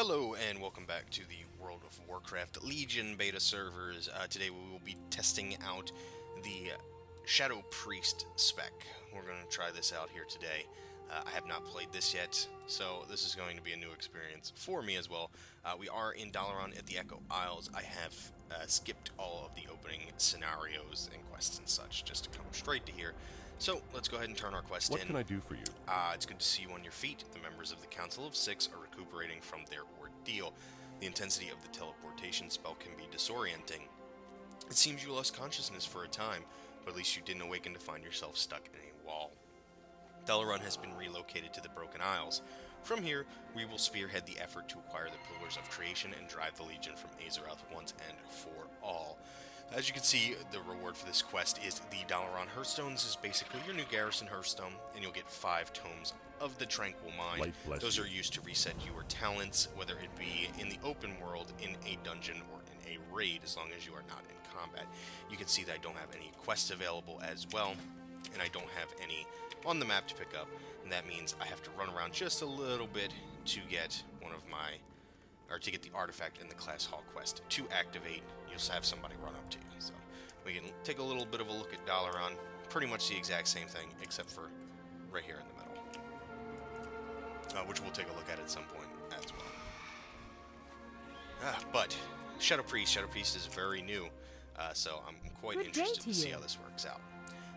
Hello and welcome back to the World of Warcraft Legion beta servers. Today we will be testing out the Shadow Priest spec. We're going to try this out here today. I have not played this yet, so this is going to be a new experience for me as well. We are in Dalaran at the Echo Isles. I have skipped all of the opening scenarios and quests and such just to come straight to here. So let's go ahead and turn our quest in. What can I do for you? It's good to see you on your feet. The members of the Council of Six are recuperating from their ordeal. The intensity of the teleportation spell can be disorienting. It seems you lost consciousness for a time, but at least you didn't awaken to find yourself stuck in a wall. Dalaran has been relocated to the Broken Isles. From here, we will spearhead the effort to acquire the Pillars of Creation and drive the Legion from Azeroth once and for all. As you can see, the reward for this quest is the Dalaran Hearthstones. This is basically your new Garrison Hearthstone, and you'll get 5 Tomes of the Tranquil Mind. Those are used to reset your talents, whether it be in the open world, in a dungeon, or in a raid, as long as you are not in combat. You can see that I don't have any quests available as well, and I don't have any on the map to pick up, and that means I have to run around just a little bit to get one of my, or to get the artifact in the Class Hall quest to activate. You'll have somebody run up to you. So we can take a little bit of a look at Dalaran. Pretty much the exact same thing, except for right here in the middle, which we'll take a look at some point as well. But Shadow Priest is very new, so I'm quite interested to see how this works out.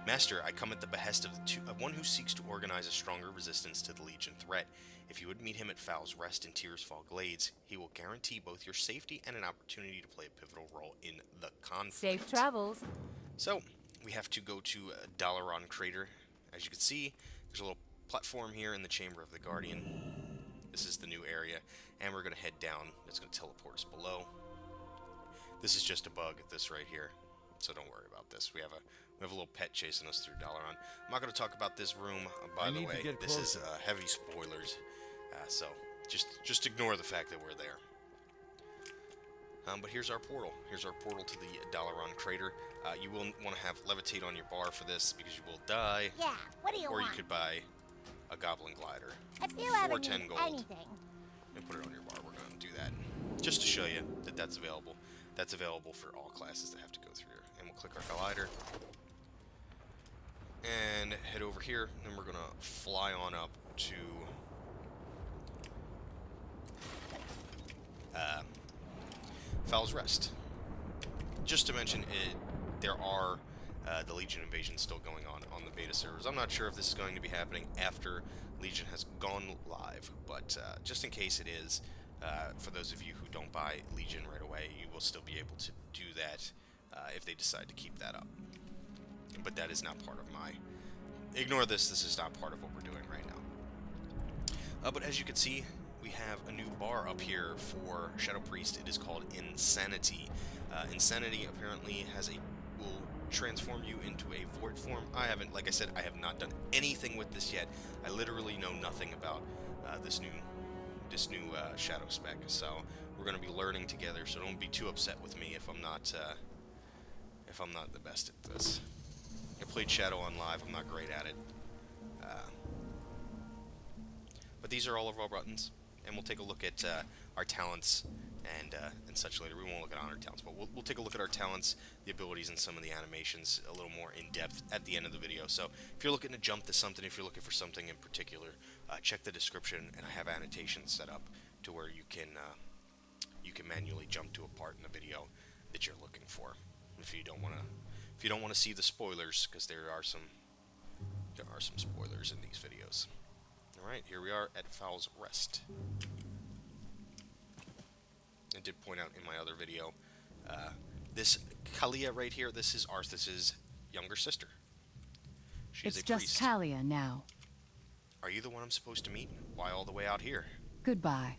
Master, I come at the behest of one who seeks to organize a stronger resistance to the Legion threat. If you would meet him at Fowl's Rest in Tearsfall Glades, he will guarantee both your safety and an opportunity to play a pivotal role in the conflict. Safe travels. So, we have to go to Dalaran Crater. As you can see, there's a little platform here in the Chamber of the Guardian. This is the new area, and we're going to head down. It's going to teleport us below. This is just a bug, this right here. So don't worry about this. We have a little pet chasing us through Dalaran. I'm not going to talk about this room, by the way. This is heavy spoilers, so just ignore the fact that we're there. But here's our portal. Here's our portal to the Dalaran Crater. You will want to have Levitate on your bar for this because you will die. Yeah, what do you want? Or you could buy a Goblin Glider If you ever for 10 need gold anything. and put it on your bar. We're going to do that just to show you that that's available. That's available for all classes that have to go through here. And we'll click our glider. And head over here. And we're going to fly on up to Fowl's Rest. Just to mention, there are the Legion invasion still going on the beta servers. I'm not sure if this is going to be happening after Legion has gone live, but just in case it is, for those of you who don't buy Legion right away, you will still be able to do that if they decide to keep that up. But that is not part of my... Ignore this, this is not part of what we're doing right now. But as you can see, we have a new bar up here for Shadow Priest. It is called Insanity. Insanity apparently will transform you into a void form. Like I said, I have not done anything with this yet. I literally know nothing about this new Shadow spec, so we're going to be learning together, so don't be too upset with me if I'm not the best at this. I played Shadow on live, I'm not great at it. But these are all of our buttons, and we'll take a look at our talents and such later. We won't look at honor talents, but we'll take a look at our talents, the abilities, and some of the animations a little more in depth at the end of the video. So if you're looking to jump to something, if you're looking for something in particular, check the description, and I have annotations set up to where you can manually jump to a part in the video that you're looking for. If you don't want to see the spoilers, because there are some spoilers in these videos. All right, here we are at Fowl's Rest. I did point out in my other video, this Kalia right here, this is Arthas's younger sister. She's a priest. It's just Kalia now. Are you the one I'm supposed to meet? Why all the way out here? Goodbye.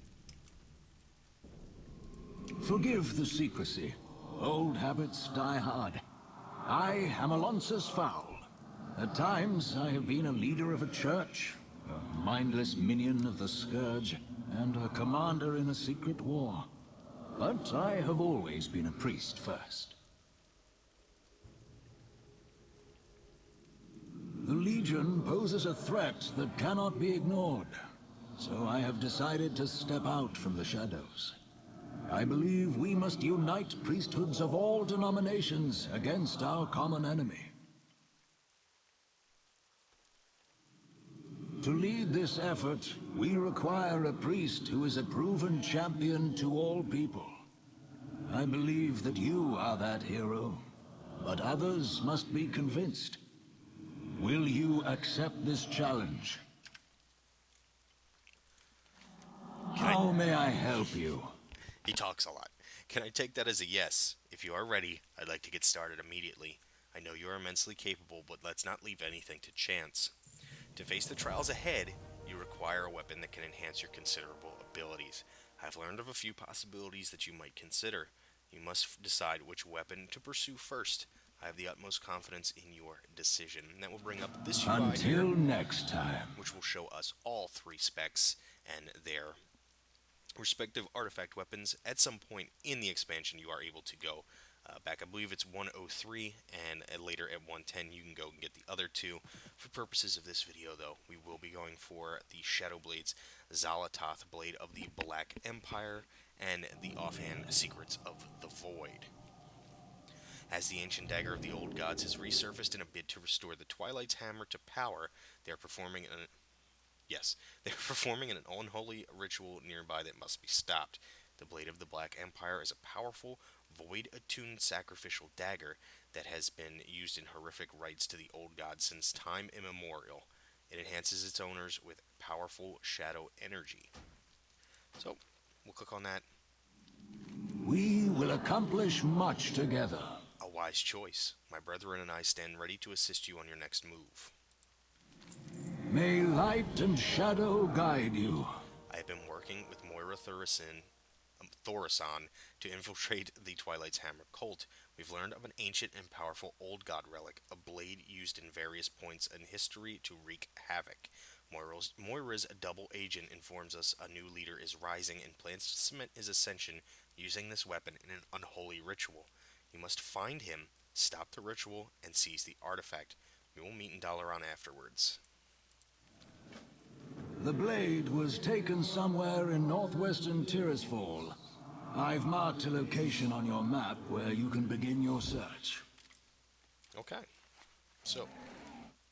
Forgive the secrecy. Old habits die hard. I am Alonsus Fowl. At times, I have been a leader of a church, a mindless minion of the Scourge, and a commander in a secret war. But I have always been a priest first. The Legion poses a threat that cannot be ignored. so I have decided to step out from the shadows. I believe we must unite priesthoods of all denominations against our common enemy. To lead this effort, we require a priest who is a proven champion to all people. I believe that you are that hero, but others must be convinced. Will you accept this challenge? How may I help you? He talks a lot. Can I take that as a yes? If you are ready, I'd like to get started immediately. I know you are immensely capable, but let's not leave anything to chance. To face the trials ahead, you require a weapon that can enhance your considerable abilities. I've learned of a few possibilities that you might consider. You must decide which weapon to pursue first. I have the utmost confidence in your decision. And that will bring up this UI Until here, next time. which will show us all 3 specs and their respective artifact weapons. At some point in the expansion, you are able to go back. I believe it's 103, and later at 110 you can go and get the other 2. For purposes of this video, though, we will be going for the Shadow Blades Zalatoth Blade of the Black Empire and the Offhand Secrets of the Void. As the ancient dagger of the old gods has resurfaced in a bid to restore the Twilight's hammer to power, they are performing an unholy ritual nearby that must be stopped. The Blade of the Black Empire is a powerful, void-attuned sacrificial dagger that has been used in horrific rites to the old gods since time immemorial. It enhances its owners with powerful shadow energy. So, we'll click on that. We will accomplish much together. A wise choice. My brethren and I stand ready to assist you on your next move. May light and shadow guide you. I have been working with Moira Thorison to infiltrate the Twilight's Hammer cult. We've learned of an ancient and powerful old god relic, a blade used in various points in history to wreak havoc. Moira's double agent informs us a new leader is rising and plans to cement his ascension using this weapon in an unholy ritual. You must find him, stop the ritual, and seize the artifact. We will meet in Dalaran afterwards. The blade was taken somewhere in northwestern Tirisfal. I've marked a location on your map where you can begin your search. Okay, so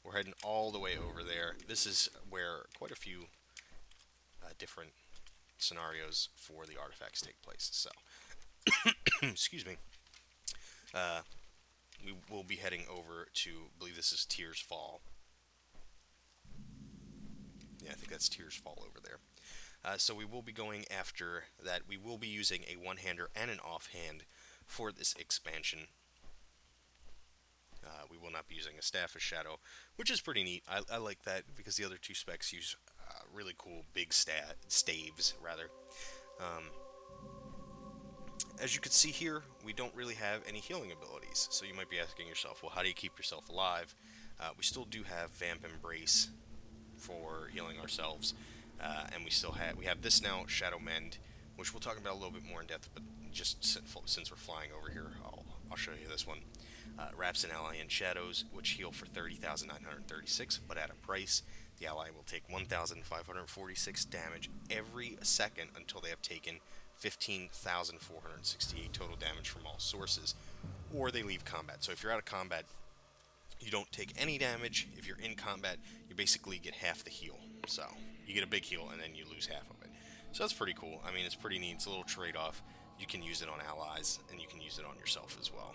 we're heading all the way over there. This is where quite a few different scenarios for the artifacts take place. So, excuse me. We will be heading over to, I believe this is Tears Fall. Yeah, I think that's Tears Fall over there. So we will be going after that. We will be using a one-hander and an offhand for this expansion. We will not be using a Staff of Shadow, which is pretty neat. I like that because the other 2 specs use really cool big staves, rather. As you can see here, we don't really have any healing abilities. So you might be asking yourself, well, how do you keep yourself alive? We still do have Vamp Embrace for healing ourselves, and we have this now, Shadow Mend, which we'll talk about a little bit more in depth, but just since we're flying over here, I'll show you this one. Wraps an ally in shadows, which heal for 30,936, but at a price. The ally will take 1,546 damage every second until they have taken 15,468 total damage from all sources, or they leave combat. So if you're out of combat, you don't take any damage. If you're in combat, you basically get half the heal. So you get a big heal and then you lose half of it. So that's pretty cool. I mean, it's pretty neat. It's a little trade-off. You can use it on allies and you can use it on yourself as well.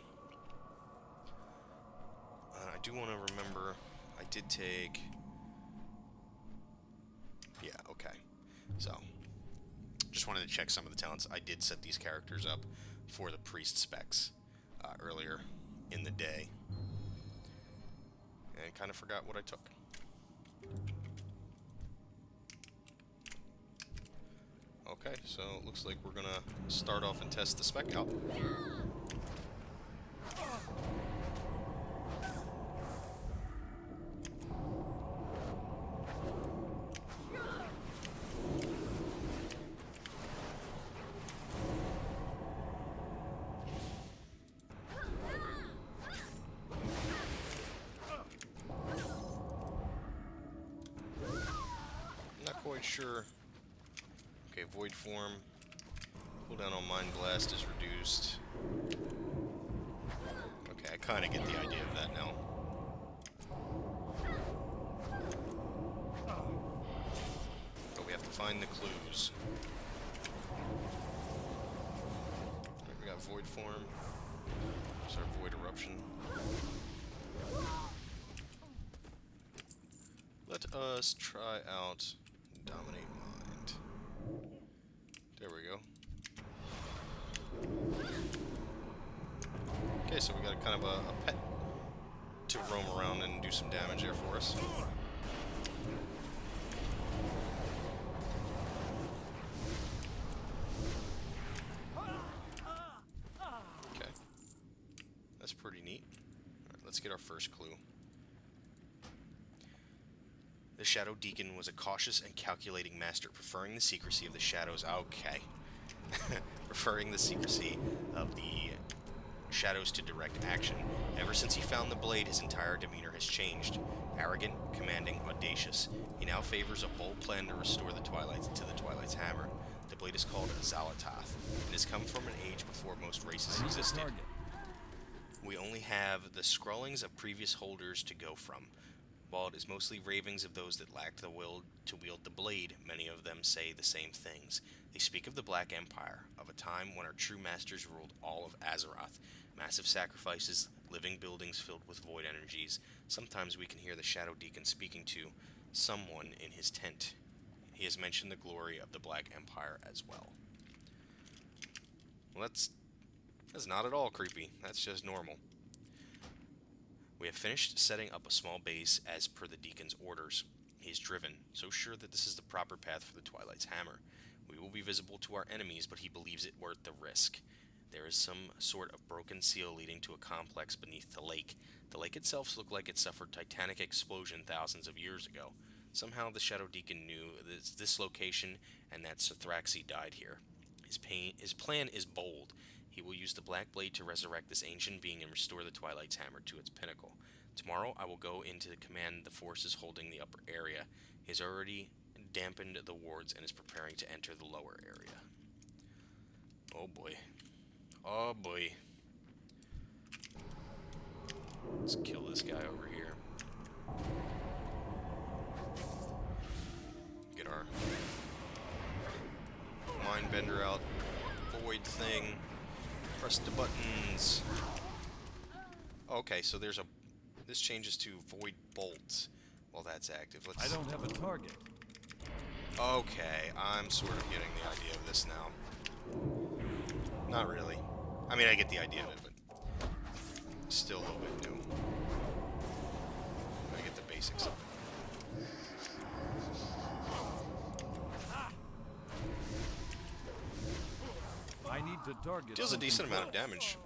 I do want to remember, I did take... Yeah, okay. So, just wanted to check some of the talents. I did set these characters up for the priest specs earlier in the day. And kind of forgot what I took. Okay, so it looks like we're gonna start off and test the spec out. Not quite sure Okay, void form. Cooldown on Mind Blast is reduced. Okay, I kind of get the idea of that now. But we have to find the clues. Right, we got void form. Sorry, void eruption. Let us try out Dominate Mind. There we go. Okay, so we got kind of a pet to roam around and do some damage there for us. Okay. That's pretty neat. Alright, let's get our first clue. The Shadow Deacon was a cautious and calculating master, preferring the secrecy of the shadows. Okay. Preferring the secrecy of the shadows to direct action. Ever since he found the blade, his entire demeanor has changed. Arrogant, commanding, audacious. He now favors a bold plan to restore the Twilight to the Twilight's hammer. The blade is called Zalatath. It has come from an age before most races existed. We only have the scrawlings of previous holders to go from. While it is mostly ravings of those that lacked the will to wield the blade, many of them say the same things. They speak of the Black Empire, of a time when our true masters ruled all of Azeroth. Massive sacrifices, living buildings filled with void energies. Sometimes we can hear the Shadow Deacon speaking to someone in his tent. He has mentioned the glory of the Black Empire as well. Well, that's not at all creepy. That's just normal. We have finished setting up a small base as per the Deacon's orders. He is driven, so sure that this is the proper path for the Twilight's hammer. We will be visible to our enemies, but he believes it worth the risk. There is some sort of broken seal leading to a complex beneath the lake. The lake itself looks like it suffered titanic explosion thousands of years ago. Somehow the Shadow Deacon knew this location and that Sithraxi died here. His plan is bold. He will use the Black Blade to resurrect this ancient being and restore the Twilight's hammer to its pinnacle. Tomorrow I will go in to command the forces holding the upper area. He has already dampened the wards and is preparing to enter the lower area. Oh boy. Oh boy. Let's kill this guy over here. Get our Mindbender out. Void thing. Press the buttons. Okay, so there's this changes to Void Bolt while that's active. I don't have a target. Okay, I'm sort of getting the idea of this now. Not really. I mean, I get the idea of it, but still a little bit new. I get the basics of it. I need to target. Deals a decent amount of damage.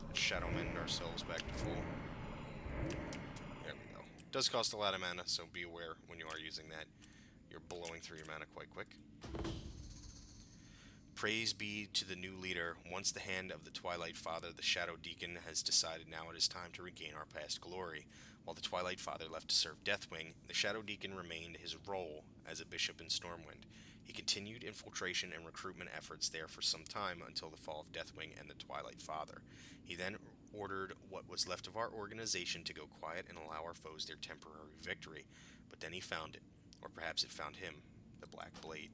Let's Shadow Mend ourselves back to full. There we go. Does cost a lot of mana, so be aware when you are using that. You're blowing through your mana quite quick. Praise be to the new leader. Once the hand of the Twilight Father, the Shadow Deacon, has decided now it is time to regain our past glory. While the Twilight Father left to serve Deathwing, the Shadow Deacon remained his role as a bishop in Stormwind. He continued infiltration and recruitment efforts there for some time until the fall of Deathwing and the Twilight Father. He then ordered what was left of our organization to go quiet and allow our foes their temporary victory. But then he found it, or perhaps it found him, the Black Blade.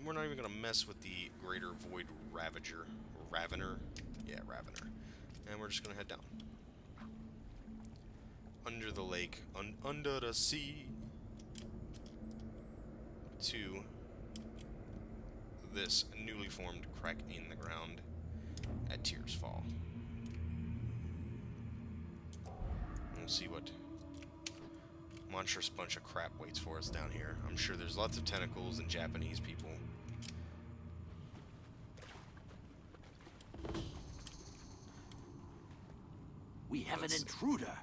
We're not even going to mess with the Greater Void Ravager. Ravener? Yeah, Ravener. And we're just going to head down. Under the lake, under the sea, to this newly formed crack in the ground at Tears Fall. We'll see what monstrous bunch of crap waits for us down here. I'm sure there's lots of tentacles and Japanese people. We have an intruder.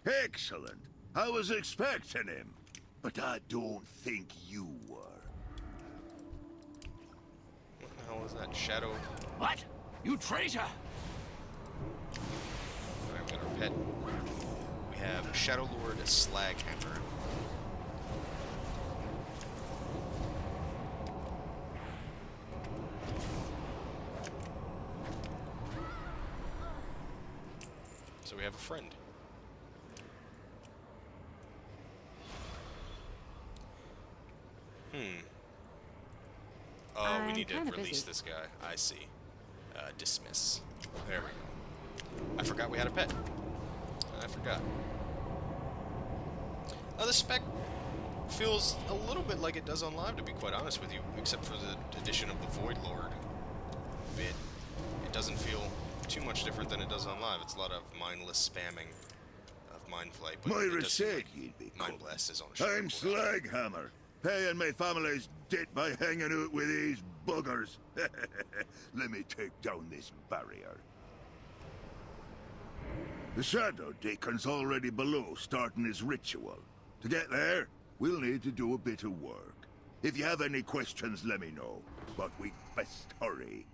Excellent. I was expecting him, but I don't think you were. What the hell is that? Shadow? What? You traitor! Alright, we got our pet. We have Shadow Lord Slaghammer. So we have a friend. Oh, we I'm need to kinda release busy. this guy. I see. Dismiss. There we go. I forgot we had a pet. I forgot. The spec feels a little bit like it does on live, to be quite honest with you, except for the addition of the Void Lord bit. It doesn't feel too much different than it does on live. It's a lot of mindless spamming of Mind Flight, but it Myra does seem said like you'd be Mind coming. Blast is on a short I'm cooldown. Slaghammer, paying my family's debt by hanging out with these buggers. Let me take down this barrier. The Shadow Deacon's already below, starting his ritual. To get there, we'll need to do a bit of work. If you have any questions, let me know. But we'd best hurry.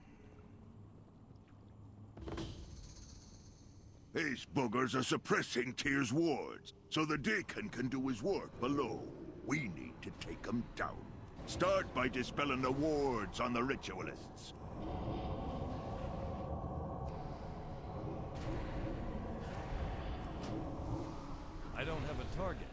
These buggers are suppressing Tyr's wards, so the Deacon can do his work below. We need to take them down. Start by dispelling the wards on the ritualists. I don't have a target.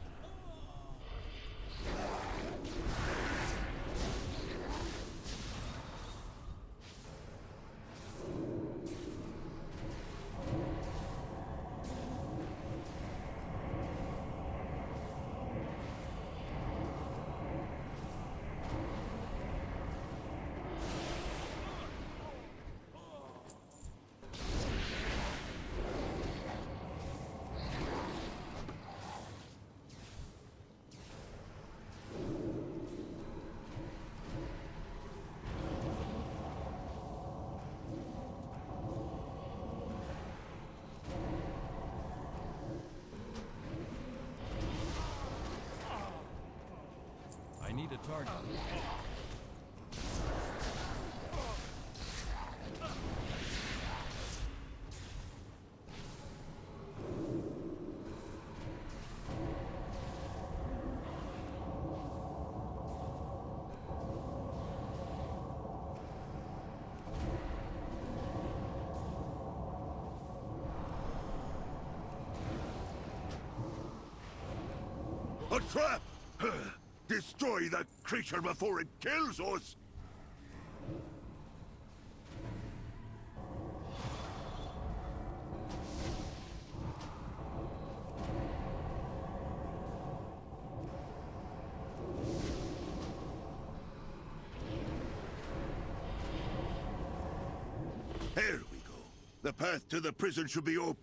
I need a target. A trap! Destroy that creature before it kills us! Here we go. The path to the prison should be open.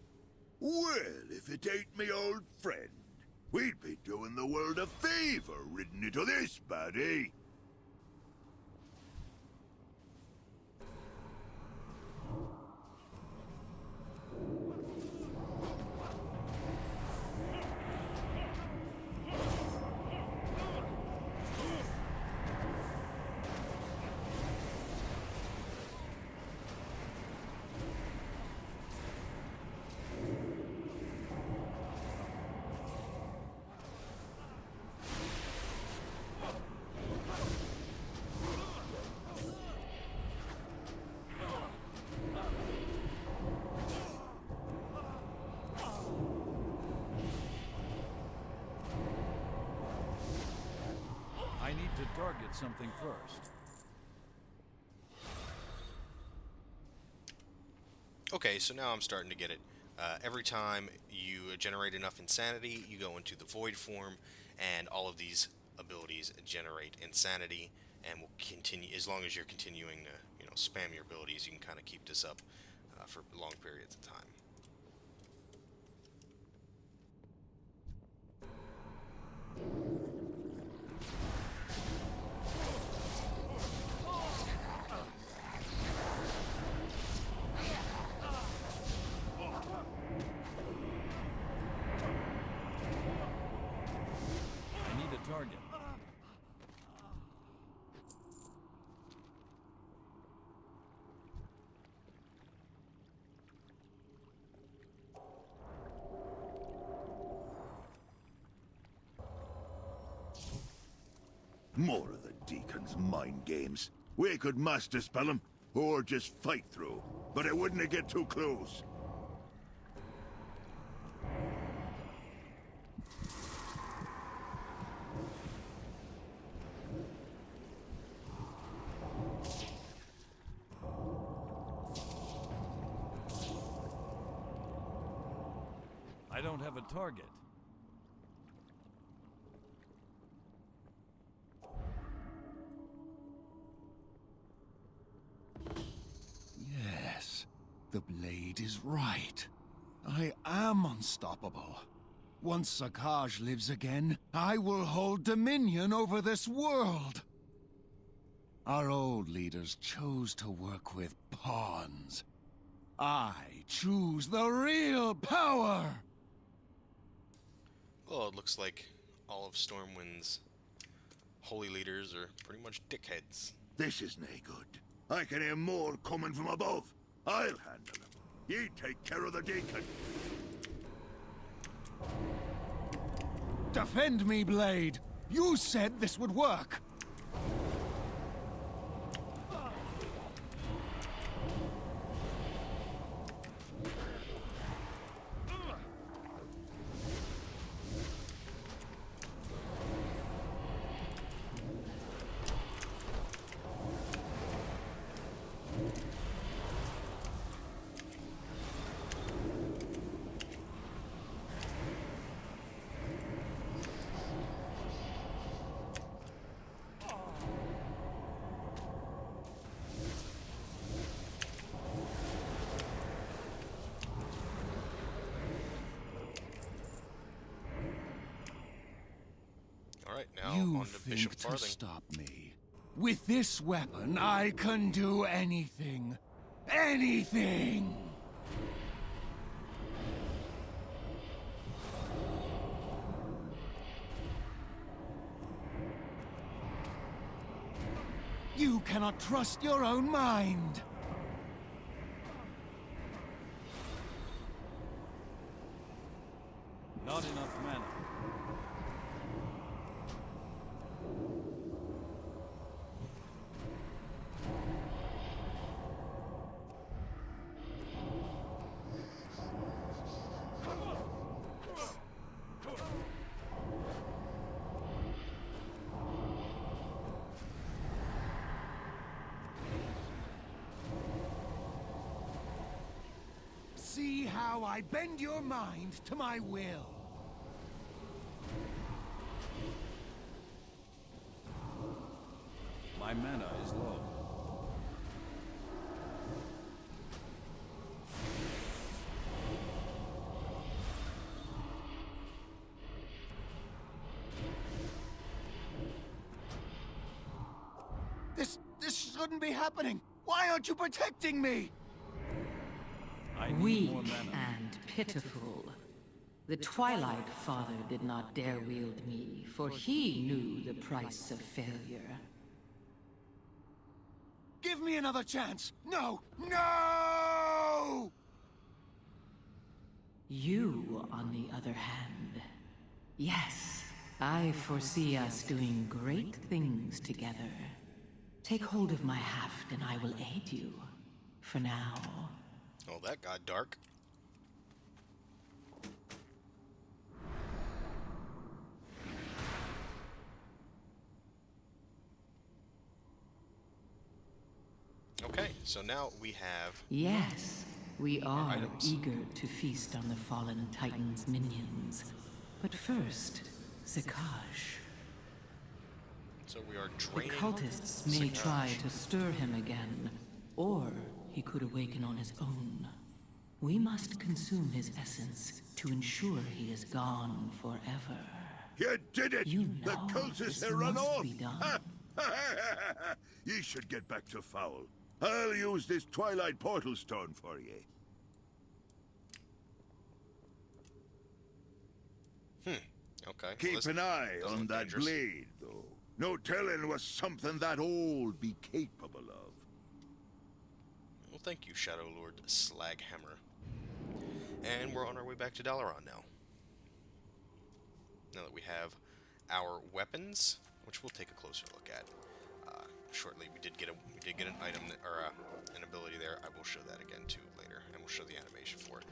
Well, if it ain't me old friend, we'd be doing the world a favor ridden into this baddie. I need to target something first. Okay, so now I'm starting to get it. Every time you generate enough insanity, you go into the void form, and all of these abilities generate insanity, and will continue as long as you're continuing to, spam your abilities. You can kind of keep this up for long periods of time. I need a target. More of the Deacon's mind games. We could mass dispel them, or just fight through, but I wouldn't get too close. have a target. Yes, the blade is right. I am unstoppable. Once Sakaj lives again, I will hold dominion over this world. Our old leaders chose to work with pawns. I choose the real power! Well, it looks like all of Stormwind's holy leaders are pretty much dickheads. This is nae good. I can hear more coming from above. I'll handle them. Ye take care of the deacon. Defend me, Blade! You said this would work! Alright, now You on to think Bishop to Farthing. stop me? With this weapon, I can do anything. Anything! You cannot trust your own mind! Not enough mana. See how I bend your mind to my will. My mana is low. This shouldn't be happening. Why aren't you protecting me? I need Weak more mana. and pitiful. The Twilight Father did not dare wield me, for he knew the price of failure. Give me another chance. No! No! You, on the other hand, yes, I foresee us doing great things together. Take hold of my haft and I will aid you. For now. Oh, that got dark. Okay, so now we have... Yes, we are items. eager to feast on the fallen Titan's minions. But first, Zakaj. So we are The draining... cultists may Zakaj. try to stir him again, or he could awaken on his own. We must consume his essence to ensure he is gone forever. You did it! You The know cultists this have run must off! be done. Ye should get back to Foul. I'll use this Twilight Portal Stone for ye. Okay. Keep well, an eye doesn't on look that dangerous. blade, though. No telling what something that old be capable of. Well, thank you, Shadow Lord Slaghammer. And we're on our way back to Dalaran now. Now that we have our weapons, which we'll take a closer look at shortly. We did get an item that, or an ability there. I will show that again too later, and we'll show the animation for it.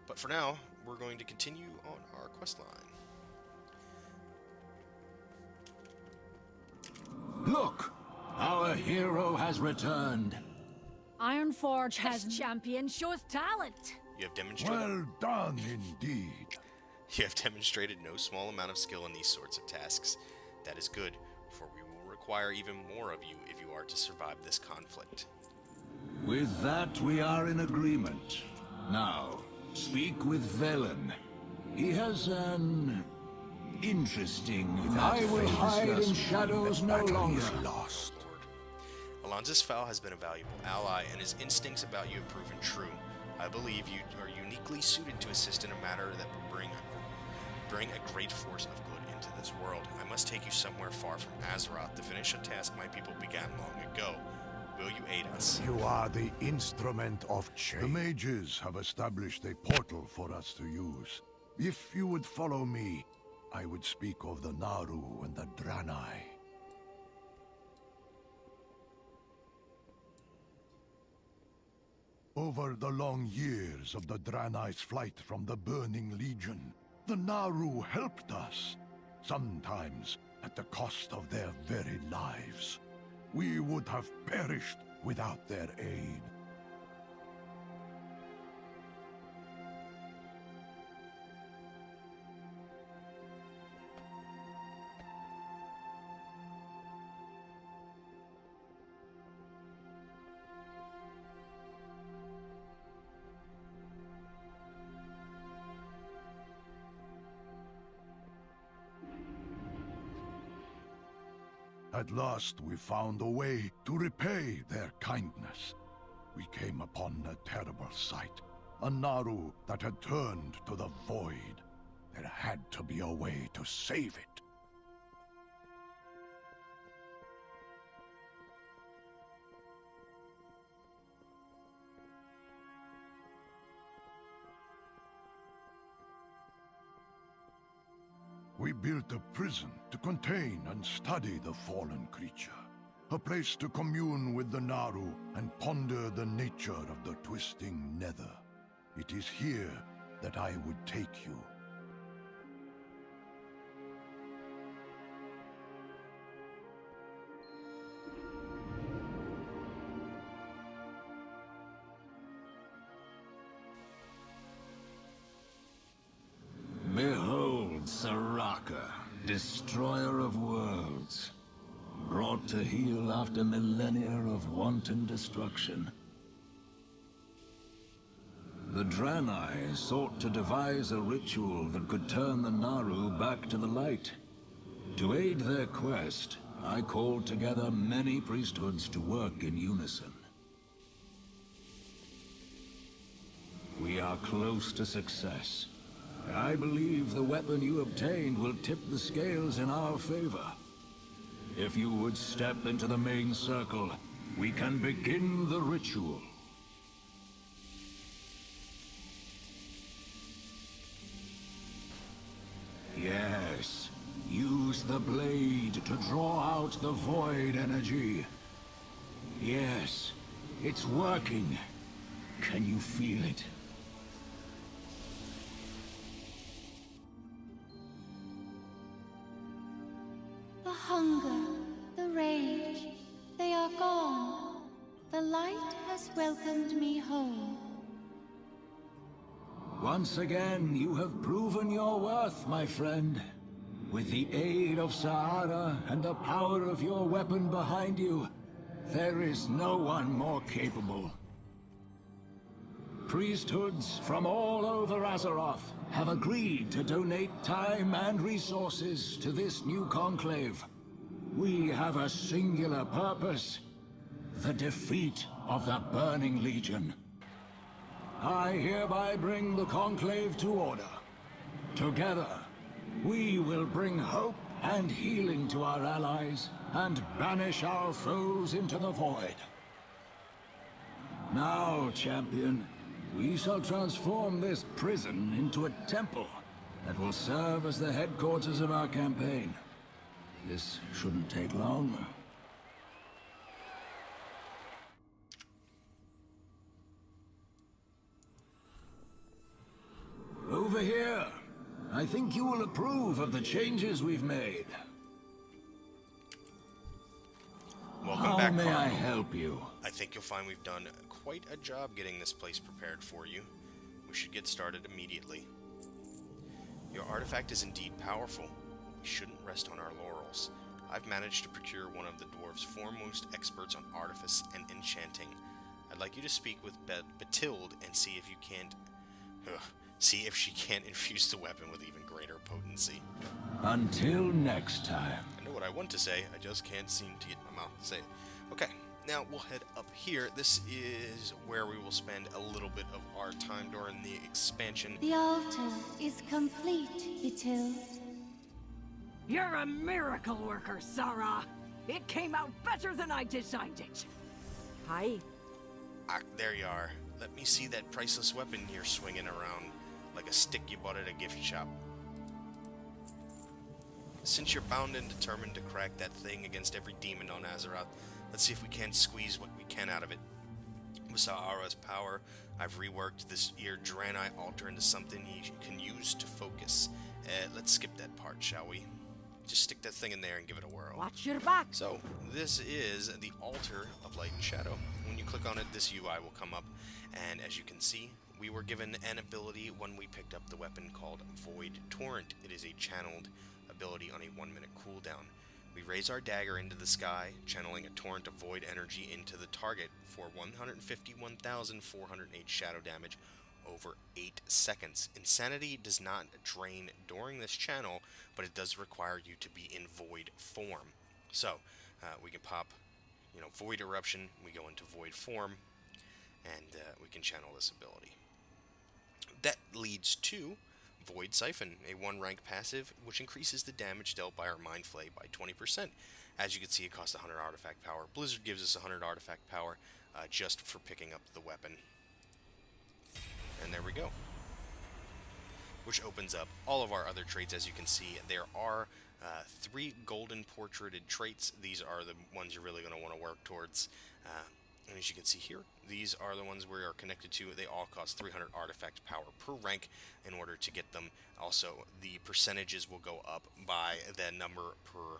But for now, we're going to continue on our quest line. Look! Our hero has returned. Ironforge has champion shows talent. You have demonstrated. Well done indeed. You have demonstrated no small amount of skill in these sorts of tasks. That is good, for we will require even more of you if you are to survive this conflict. With that, we are in agreement. Now, speak with Velen. He has an interesting... I will hide in shadows no longer. Lost. Lord. Alonsus Fowl has been a valuable ally, and his instincts about you have proven true. I believe you are uniquely suited to assist in a matter that will bring a great force of good into this world. I must take you somewhere far from Azeroth to finish a task my people began long ago. Will you aid us? You are the instrument of change. The mages have established a portal for us to use. If you would follow me, I would speak of the Naru and the Draenei. Over the long years of the Draenei's flight from the Burning Legion, the Naru helped us, sometimes at the cost of their very lives. We would have perished without their aid. At last we found a way to repay their kindness. We came upon a terrible sight. A Naru that had turned to the void. There had to be a way to save it. We built a prison to contain and study the fallen creature. A place to commune with the Naru and ponder the nature of the twisting nether. It is here that I would take you. Behold, Soraka, destroyer of worlds, brought to heel after millennia of wanton destruction. The Draenei sought to devise a ritual that could turn the Naru back to the light. To aid their quest, I called together many priesthoods to work in unison. We are close to success. I believe the weapon you obtained will tip the scales in our favor. If you would step into the main circle, we can begin the ritual. Yes, use the blade to draw out the void energy. Yes, it's working. Can you feel it? The hunger, the rage, they are gone. The light has welcomed me home. Once again, you have proven your worth, my friend. With the aid of Sahara and the power of your weapon behind you, there is no one more capable. Priesthoods from all over Azeroth have agreed to donate time and resources to this new conclave. We have a singular purpose: the defeat of the Burning Legion. I hereby bring the conclave to order. Together, we will bring hope and healing to our allies and banish our foes into the void. Now, champion, we shall transform this prison into a temple that will serve as the headquarters of our campaign. This shouldn't take long. Over here. I think you will approve of the changes we've made. Welcome back, How may I Cardinal. help you? I think you'll find we've done quite a job getting this place prepared for you. We should get started immediately. Your artifact is indeed powerful. We shouldn't rest on our laurels. I've managed to procure one of the dwarves' foremost experts on artifice and enchanting. I'd like you to speak with Batilde and see if you can't... see if she can't infuse the weapon with even greater potency. Until next time. I know what I want to say, I just can't seem to get my mouth to say it. Okay, now we'll head up here. This is where we will spend a little bit of our time during the expansion. The altar is complete, Batilde. You're a miracle worker, Sarah. It came out better than I designed it. Hi. Ah, there you are. Let me see that priceless weapon you're swinging around like a stick you bought at a gift shop. Since you're bound and determined to crack that thing against every demon on Azeroth, let's see if we can't squeeze what we can out of it. With Sahara's power, I've reworked this here Draenei altar into something you can use to focus. Let's skip that part, shall we? Just stick that thing in there and give it a whirl. Watch your back. So, this is the Altar of Light and Shadow. When you click on it, this UI will come up, and as you can see, we were given an ability when we picked up the weapon called Void Torrent. It is a channeled ability on a 1-minute cooldown. We raise our dagger into the sky, channeling a torrent of void energy into the target for 151,408 shadow damage over 8 seconds. Insanity does not drain during this channel, but it does require you to be in void form. So, we can pop, Void Eruption, we go into void form, and we can channel this ability. That leads to Void Siphon, a 1-rank passive, which increases the damage dealt by our Mind Flay by 20%. As you can see, it costs 100 artifact power. Blizzard gives us 100 artifact power just for picking up the weapon. And there we go. Which opens up all of our other traits. As you can see, there are 3 golden portraited traits. These are the ones you're really going to want to work towards. And as you can see here, these are the ones we are connected to. They all cost 300 artifact power per rank in order to get them. Also, the percentages will go up by the number per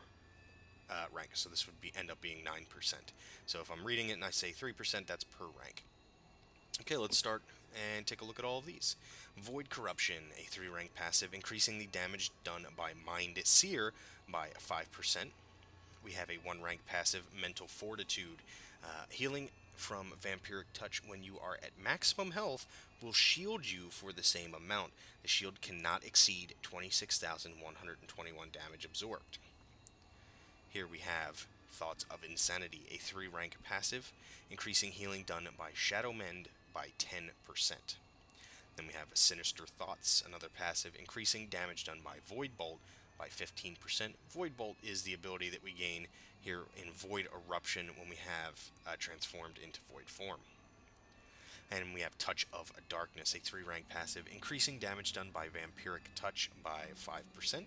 rank. So this would end up being 9%. So if I'm reading it and I say 3%, that's per rank. Okay, let's start and take a look at all of these. Void Corruption, a 3-rank passive, increasing the damage done by Mind Seer by 5%. We have a 1-rank passive, Mental Fortitude. Healing from Vampiric Touch when you are at maximum health will shield you for the same amount. The shield cannot exceed 26,121 damage absorbed. Here we have Thoughts of Insanity, a 3-rank passive, increasing healing done by Shadow Mend by 10%. Then we have Sinister Thoughts, another passive, increasing damage done by Void Bolt by 15%. Void Bolt is the ability that we gain here in Void Eruption when we have transformed into Void form. And we have Touch of Darkness, a 3-rank passive, increasing damage done by Vampiric Touch by 5%.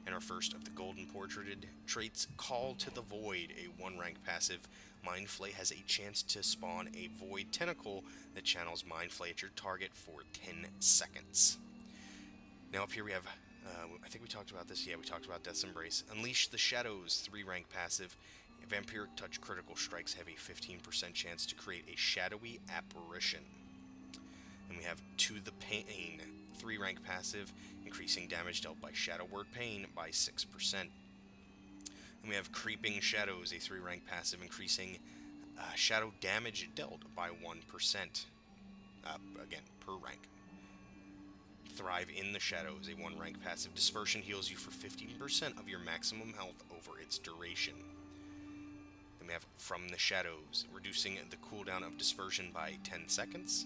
And our first of the golden portraited traits, Call to the Void, a 1-rank passive. Mind Flay has a chance to spawn a Void Tentacle that channels Mind Flay at your target for 10 seconds. Now up here we have, I think we talked about this, yeah, we talked about Death's Embrace. Unleash the Shadows, 3-rank passive. Vampiric Touch critical strikes have a 15% chance to create a shadowy apparition. And we have To the Pain, 3-rank passive, increasing damage dealt by Shadow Word Pain by 6%. And we have Creeping Shadows, a 3-rank passive, increasing shadow damage dealt by 1%. Again, per rank. Thrive in the Shadows, a 1-rank passive. Dispersion heals you for 15% of your maximum health over its duration. Then we have From the Shadows, reducing the cooldown of Dispersion by 10 seconds.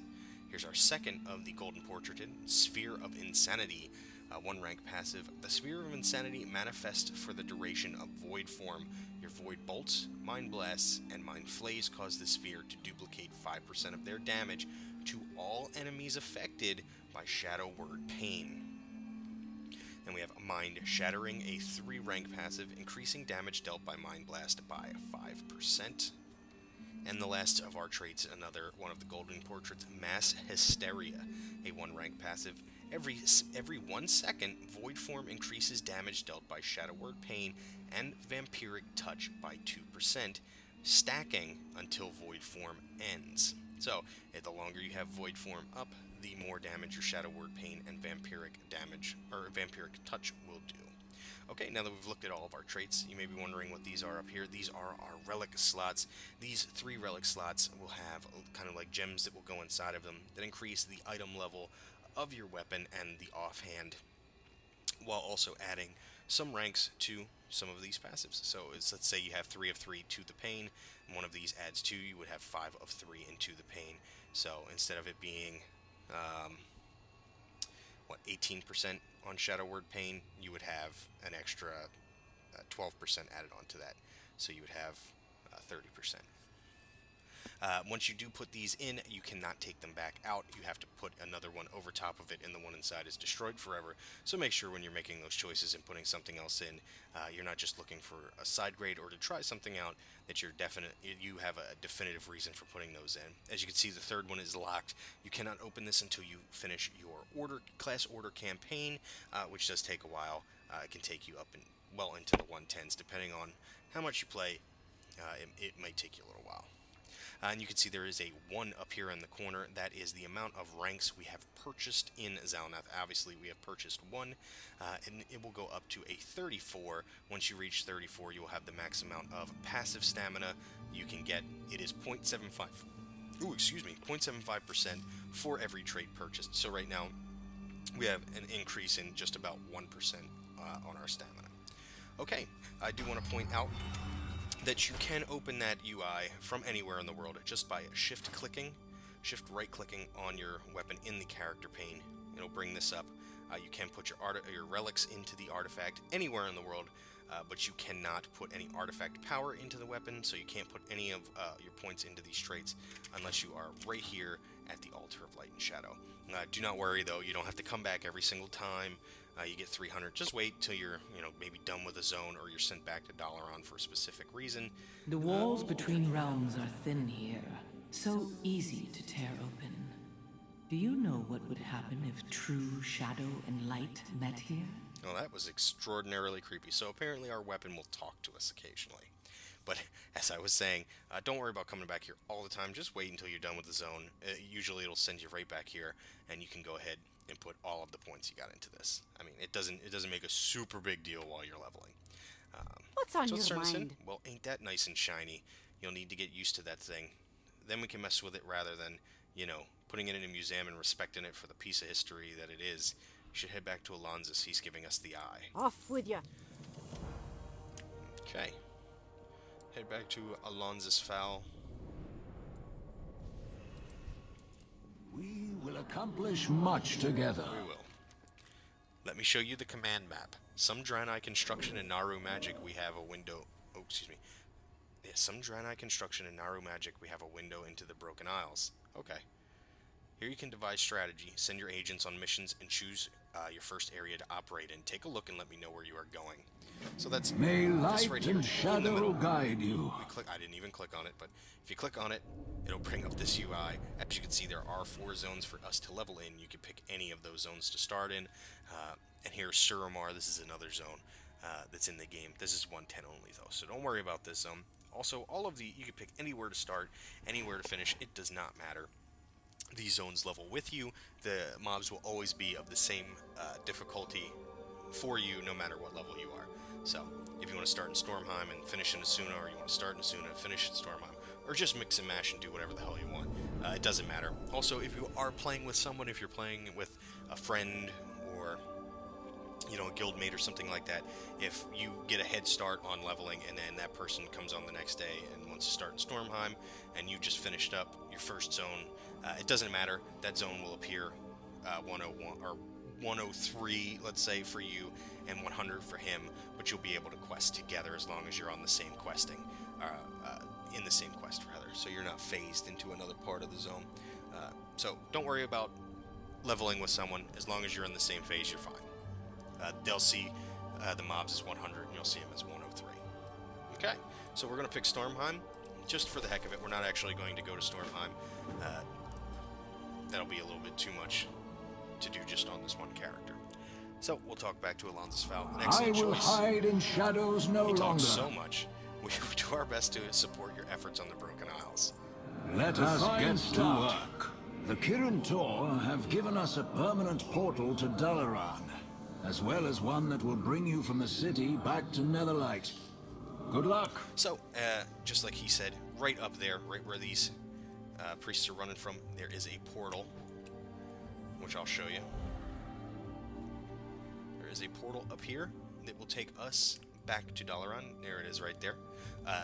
Here's our second of the golden portraited, Sphere of Insanity, a 1-rank passive. The Sphere of Insanity manifests for the duration of Void form. Your Void Bolts, Mind Blasts, and Mind Flays cause the sphere to duplicate 5% of their damage to all enemies affected by Shadow Word Pain. And we have Mind Shattering, a 3-rank passive, increasing damage dealt by Mind Blast by 5%. And the last of our traits, another one of the golden portraits, Mass Hysteria, a 1-rank passive. Every 1 second, Void form increases damage dealt by Shadow Word Pain and Vampiric Touch by 2%, stacking until Void form ends. So, the longer you have Void form up, the more damage your Shadow Word Pain and Vampiric damage, or Vampiric Touch will do. Okay, now that we've looked at all of our traits, you may be wondering what these are up here. These are our relic slots. These 3 relic slots will have kind of like gems that will go inside of them that increase the item level of your weapon and the offhand, while also adding some ranks to some of these passives. So let's say you have 3 of 3 to the pain, and one of these adds 2, you would have 5 of 3 into the pain. So instead of it being 18% on Shadow Word Pain, you would have an extra 12% added onto that, so you would have 30%. Once you do put these in, you cannot take them back out. You have to put another one over top of it, and the one inside is destroyed forever. So make sure when you're making those choices and putting something else in, you're not just looking for a side grade or to try something out, that you have a definitive reason for putting those in. As you can see, the third one is locked. You cannot open this until you finish your class order campaign, which does take a while. It can take you up well into the 110s, depending on how much you play. It might take you a little while. And you can see there is a 1 up here in the corner. That is the amount of ranks we have purchased in Zalnath. Obviously, we have purchased 1, and it will go up to a 34. Once you reach 34, you will have the max amount of passive stamina you can get. It is 0.75. Ooh, excuse me, 0.75% for every trait purchased. So right now, we have an increase in just about 1% on our stamina. Okay, I do want to point out that you can open that UI from anywhere in the world just by shift right clicking on your weapon in the character pane. It'll bring this up. You can put your relics into the artifact anywhere in the world, but you cannot put any artifact power into the weapon, so you can't put any of your points into these traits unless you are right here at the Altar of Light and Shadow. Do not worry though, you don't have to come back every single time. You get 300. Just wait till you're, maybe done with a zone, or you're sent back to Dalaran for a specific reason. The walls between realms are thin here, so easy to tear open. Do you know what would happen if true shadow and light met here? Well, that was extraordinarily creepy. So apparently our weapon will talk to us occasionally. But as I was saying, don't worry about coming back here all the time. Just wait until you're done with the zone. Usually it'll send you right back here, and you can go ahead and put all of the points you got into this. I mean, it doesn't make a super big deal while you're leveling. What's on so let's your turn this in. mind? Well, ain't that nice and shiny? You'll need to get used to that thing. Then we can mess with it rather than, putting it in a museum and respecting it for the piece of history that it is. You should head back to Alonzus. He's giving us the eye. Off with ya. Okay. Head back to Alonzus Fowl. We will accomplish much together. We will. Let me show you the command map. Some Draenei construction in Naru magic, we have a window... Oh, excuse me. Yeah, some Draenei construction in Naru magic, we have a window into the Broken Isles. Okay. Here you can devise strategy, send your agents on missions, and choose your first area to operate in. Take a look and let me know where you are going. So that's May this light right here and shadow guide you. I didn't even click on it, but if you click on it, it'll bring up this UI. As you can see, there are 4 zones for us to level in. You can pick any of those zones to start in. And here's Suramar. This is another zone that's in the game. This is 110 only, though, so don't worry about this zone. Also, you can pick anywhere to start, anywhere to finish. It does not matter. These zones level with you. The mobs will always be of the same difficulty for you, no matter what level you are. So, if you want to start in Stormheim and finish in Asuna, or you want to start in Asuna and finish in Stormheim, or just mix and mash and do whatever the hell you want, it doesn't matter. Also, if you are playing with someone, if you're playing with a friend or a guildmate or something like that, if you get a head start on leveling and then that person comes on the next day and wants to start in Stormheim and you just finished up your first zone, it doesn't matter. That zone will appear 101 or 103, let's say, for you, and 100 for him, but you'll be able to quest together as long as you're on the same questing, in the same quest rather, so you're not phased into another part of the zone. So don't worry about leveling with someone. As long as you're in the same phase, you're fine. They'll see the mobs as 100 and you'll see them as 103. Okay, so we're going to pick Stormheim just for the heck of it. We're not actually going to go to Stormheim. That'll be a little bit too much to do just on this one character. So we'll talk back to Alonzus Fowl. An excellent I will choice. hide in shadows no He longer. talks so much. We do our best to support your efforts on the Broken Isles. Let us get to work. The Kirin Tor have given us a permanent portal to Dalaran, as well as one that will bring you from the city back to Netherlight. Good luck. So, just like he said, right up there, right where these priests are running from, there is a portal, which I'll show you. There is a portal up here that will take us back to Dalaran. There it is right there.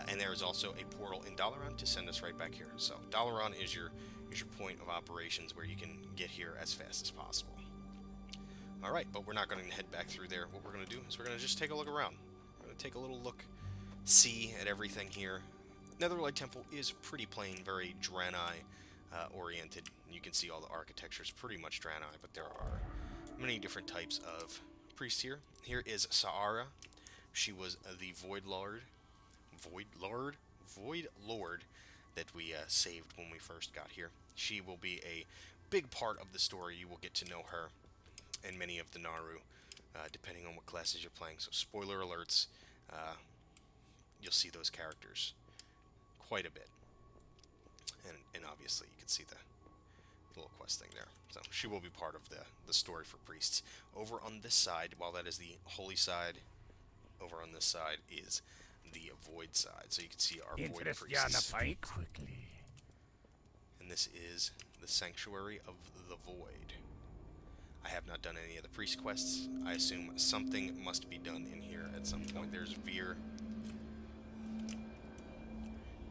And there is also a portal in Dalaran to send us right back here. So Dalaran is your point of operations where you can get here as fast as possible. Alright, but we're not going to head back through there. What we're going to do is we're going to just take a look around. We're going to take a little look, see at everything here. Netherlight Temple is pretty plain, very Draenei oriented. You can see all the architecture is pretty much Draenei, but there are many different types of priests here. Here is Saara. She was the Void Lord that we saved when we first got here. She will be a big part of the story. You will get to know her and many of the Naru, depending on what classes you're playing. So spoiler alerts, you'll see those characters quite a bit. And obviously you can see the little quest thing there. So she will be part of the story for priests. Over on this side, while that is the holy side, over on this side is the void side. So you can see our void priests. Quickly. And this is the sanctuary of the void. I have not done any of the priest quests. I assume something must be done in here at some point. There's Veer.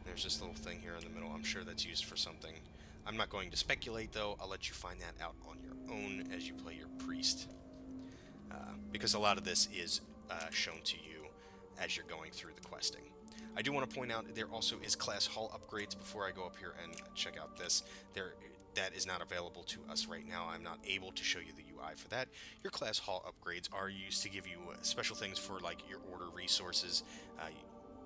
There's this little thing here in the middle. I'm sure that's used for something. I'm not going to speculate, though. I'll let you find that out on your own as you play your priest. Because a lot of this is shown to you as you're going through the questing. I do want to point out there also is class hall upgrades before I go up here and check out this. That is not available to us right now. I'm not able to show you the UI for that. Your class hall upgrades are used to give you special things for like your order resources,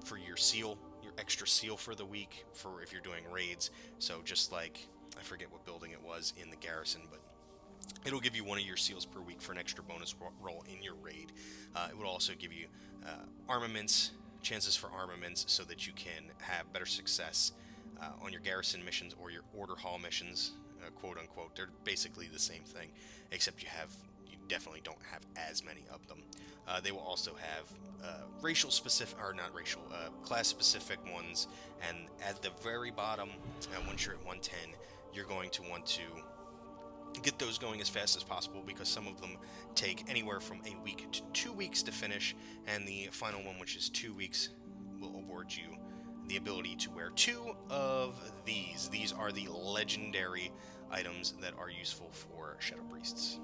for your seal, your extra seal for the week, for if you're doing raids. So just like, I forget what building it was in the garrison, but it'll give you one of your seals per week for an extra bonus roll in your raid. It will also give you armaments, chances for armaments, so that you can have better success on your garrison missions or your order hall missions, quote unquote. They're basically the same thing, except you definitely don't have as many of them. They will also have racial specific, or not racial, class specific ones, and at the very bottom, once you're at 110, you're going to want to get those going as fast as possible, because some of them take anywhere from a week to 2 weeks to finish, and the final one, which is 2 weeks, will award you the ability to wear 2 of these. These are the legendary items that are useful for Shadow Priests.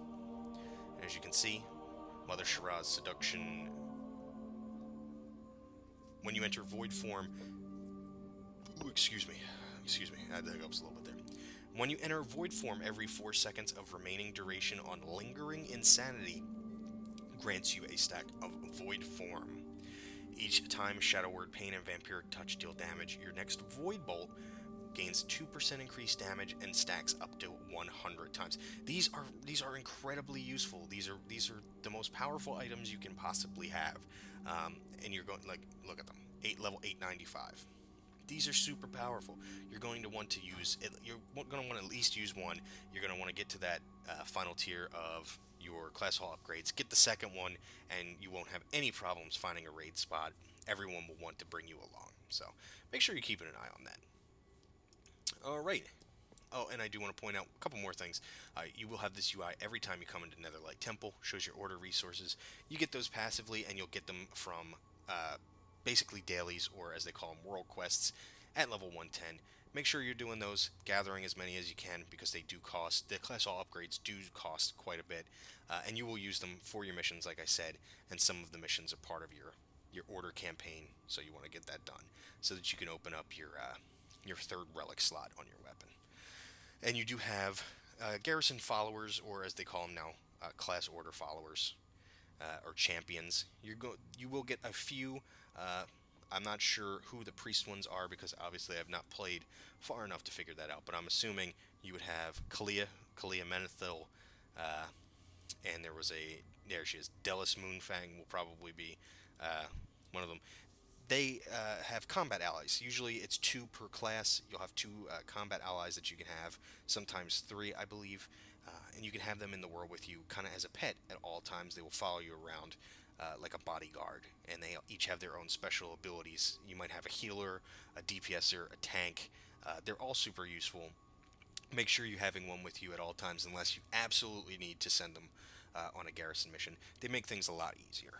As you can see, Mother Shara's Seduction. When you enter Void form... Ooh, excuse me, I had the hiccups a little bit there. When you enter Void form, every 4 seconds of remaining duration on Lingering Insanity grants you a stack of Void form. Each time Shadow Word, Pain, and Vampiric Touch deal damage, your next Void Bolt gains 2% increased damage and stacks up to 100 times. These are incredibly useful. These are the most powerful items you can possibly have. And you're going, like, look at them. Level 895. These are super powerful. You're going to want to use it. You're going to want to at least use one. You're going to want to get to that final tier of your class hall upgrades. Get the second one, and you won't have any problems finding a raid spot. Everyone will want to bring you along. So make sure you're keeping an eye on that. Alright. Oh, and I do want to point out a couple more things. You will have this UI every time you come into Netherlight Temple. Shows your order resources. You get those passively, and you'll get them from basically dailies, or as they call them, world quests, at level 110. Make sure you're doing those, gathering as many as you can, because they do cost. The class hall upgrades do cost quite a bit, and you will use them for your missions, like I said, and some of the missions are part of your order campaign, so you want to get that done, so that you can open up your third relic slot on your weapon. And you do have garrison followers, or as they call them now, class order followers, or champions. You will get a few. I'm not sure who the priest ones are, because obviously I've not played far enough to figure that out, but I'm assuming you would have Kalia Menethil, and there she is, Delis Moonfang will probably be one of them. they have combat allies. Usually it's 2 per class. You'll have 2 combat allies that you can have, sometimes 3, I believe. And you can have them in the world with you kind of as a pet at all times. They will follow you around like a bodyguard, and they each have their own special abilities. You might have a healer, a DPSer, a tank. They're all super useful. Make sure you're having one with you at all times unless you absolutely need to send them on a garrison mission. They make things a lot easier.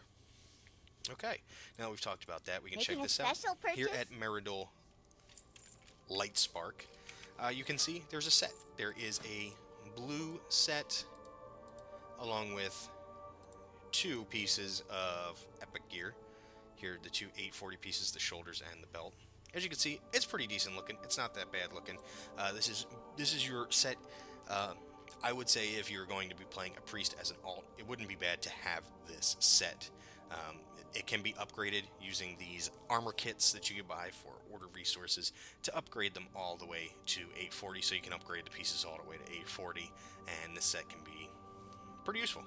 Okay, now we've talked about that. We can check this out. Here at Meridol Lightspark, you can see there's a set. There is a blue set along with 2 pieces of epic gear. Here are the 2 840 pieces, the shoulders and the belt. As you can see, it's pretty decent looking. It's not that bad looking. This is your set. I would say if you're going to be playing a priest as an alt, it wouldn't be bad to have this set. It can be upgraded using these armor kits that you can buy for order resources to upgrade them all the way to 840, so you can upgrade the pieces all the way to 840, and this set can be pretty useful.